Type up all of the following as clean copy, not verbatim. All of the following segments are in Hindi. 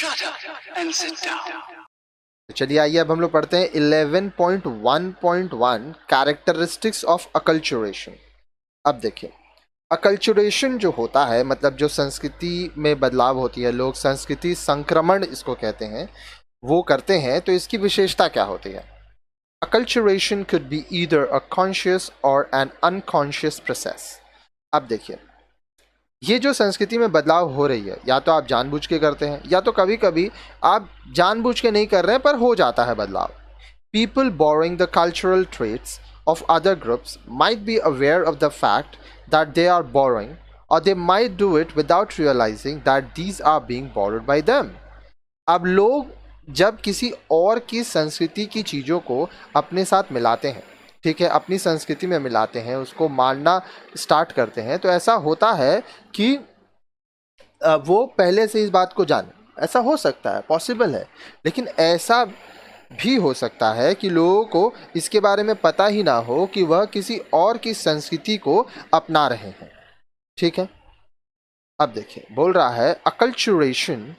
Shut up and sit down. चलिए आइए अब हम लोग पढ़ते हैं 11.1.1 कैरेक्टरिस्टिक्स ऑफ अकल्चुरेशन। अब देखिए, अकल्चुरेशन जो होता है मतलब जो संस्कृति में बदलाव होती है, लोग संस्कृति संक्रमण इसको कहते हैं, वो करते हैं, तो इसकी विशेषता क्या होती है? Acculturation could be either a conscious or an unconscious process. अब देखिए, ये जो संस्कृति में बदलाव हो रही है, या तो आप जानबूझ के करते हैं या तो कभी कभी आप जानबूझ के नहीं कर रहे हैं पर हो जाता है बदलाव। People borrowing the cultural traits of other groups might be aware of the fact that they are borrowing, or they might do it without realizing that these are being borrowed by them. अब लोग जब किसी और की संस्कृति की चीज़ों को अपने साथ मिलाते हैं, ठीक है, अपनी संस्कृति में मिलाते हैं, उसको मानना स्टार्ट करते हैं, तो ऐसा होता है कि वो पहले से इस बात को जाने। ऐसा हो सकता है, पॉसिबल है, लेकिन ऐसा भी हो सकता है कि लोगों को इसके बारे में पता ही ना हो कि वह किसी और की संस्कृति को अपना रहे हैं। ठीक है, अब देखिए, बोल रहा है acculturation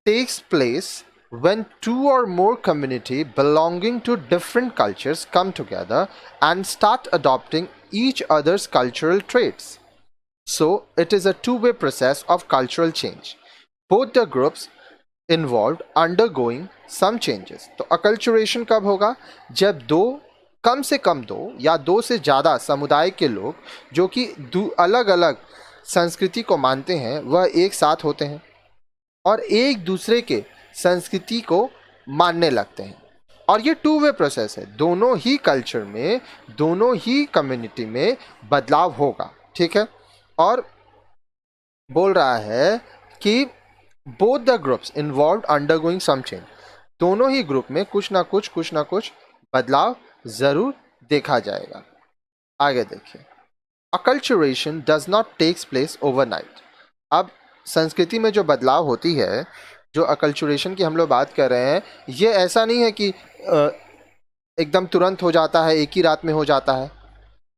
takes place when two or more community belonging to different cultures come together and start adopting each other's cultural traits. So it is a two-way process of cultural change. Both the groups involved undergoing some changes. तो acculturation कब होगा? जब कम से कम दो या दो से ज़्यादा समुदाय के लोग जो कि अलग अलग संस्कृति को मानते हैं वह एक साथ होते हैं और एक दूसरे के संस्कृति को मानने लगते हैं। और ये टू वे प्रोसेस है, दोनों ही कल्चर में, दोनों ही कम्युनिटी में बदलाव होगा। ठीक है, और बोल रहा है कि both the groups involve undergoing some change, दोनों ही ग्रुप में कुछ ना कुछ बदलाव जरूर देखा जाएगा। आगे देखिए, acculturation does not takes place overnight. अब संस्कृति में जो बदलाव होती है, जो अकल्चुरेशन की हम लोग बात कर रहे हैं, ये ऐसा नहीं है कि एकदम तुरंत हो जाता है, एक ही रात में हो जाता है।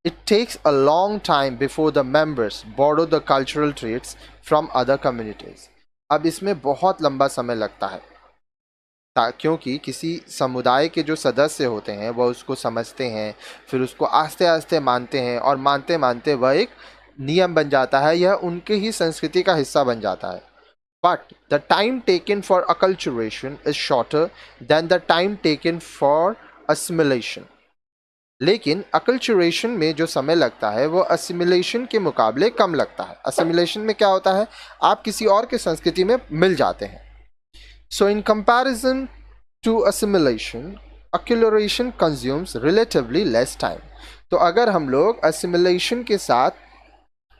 It takes a long time before the members borrow the cultural traits from other communities. अब इसमें बहुत लंबा समय लगता है, क्योंकि किसी समुदाय के जो सदस्य होते हैं वह उसको समझते हैं, फिर उसको आस्ते आस्ते मानते हैं, और मानते मानते वह एक नियम बन जाता है, यह उनके ही संस्कृति का हिस्सा बन जाता है। But the time taken for acculturation is shorter than the time taken for assimilation. लेकिन acculturation में जो समय लगता है वो assimilation के मुकाबले कम लगता है। assimilation में क्या होता है, आप किसी और के संस्कृति में मिल जाते हैं। So in comparison to assimilation, acculturation consumes relatively less time. तो अगर हम लोग assimilation के साथ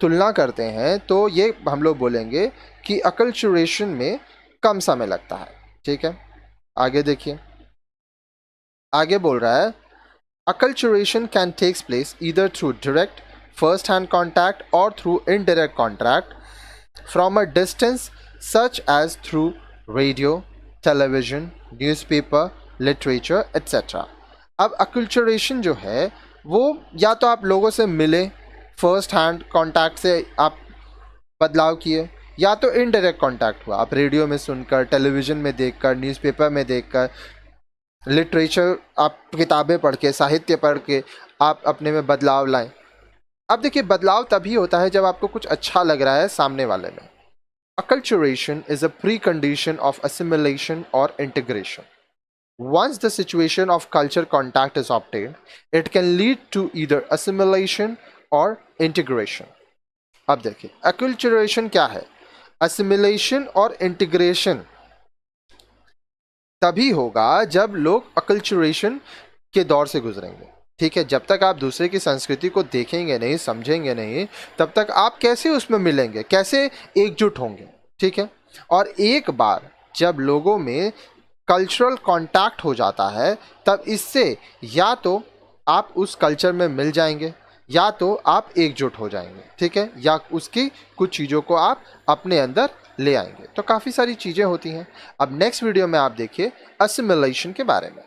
तुलना करते हैं तो ये हम लोग बोलेंगे कि अकल्चुरेशन में कम समय लगता है। ठीक है, आगे देखिए, आगे बोल रहा है acculturation can takes place either through direct first hand contact or through indirect contact from a distance such as through radio, television, newspaper, literature etcetera. अब अकल्चुरेशन जो है वो या तो आप लोगों से मिले, फर्स्ट हैंड कॉन्टैक्ट से आप बदलाव किए, या तो इनडायरेक्ट कॉन्टैक्ट हुआ, आप रेडियो में सुनकर, टेलीविज़न में देखकर, न्यूज़पेपर में देखकर, लिटरेचर आप किताबें पढ़ के, साहित्य पढ़ के आप अपने में बदलाव लाएं। अब देखिए, बदलाव तभी होता है जब आपको कुछ अच्छा लग रहा है सामने वाले में। Acculturation is a precondition of assimilation और integration. Once the situation of culture contact is obtained, it can lead to either assimilation or integration. अब देखिए, acculturation क्या है? assimilation और integration तभी होगा जब लोग acculturation के दौर से गुजरेंगे। ठीक है, जब तक आप दूसरे की संस्कृति को देखेंगे नहीं, समझेंगे नहीं, तब तक आप कैसे उसमें मिलेंगे, कैसे एकजुट होंगे। ठीक है, और एक बार जब लोगों में कल्चरल कांटेक्ट हो जाता है, तब इससे या तो आप उस कल्चर में मिल जाएंगे या तो आप एकजुट हो जाएंगे। ठीक है, या उसकी कुछ चीज़ों को आप अपने अंदर ले आएंगे। तो काफ़ी सारी चीज़ें होती हैं। अब नेक्स्ट वीडियो में आप देखिए असिमिलेशन के बारे में।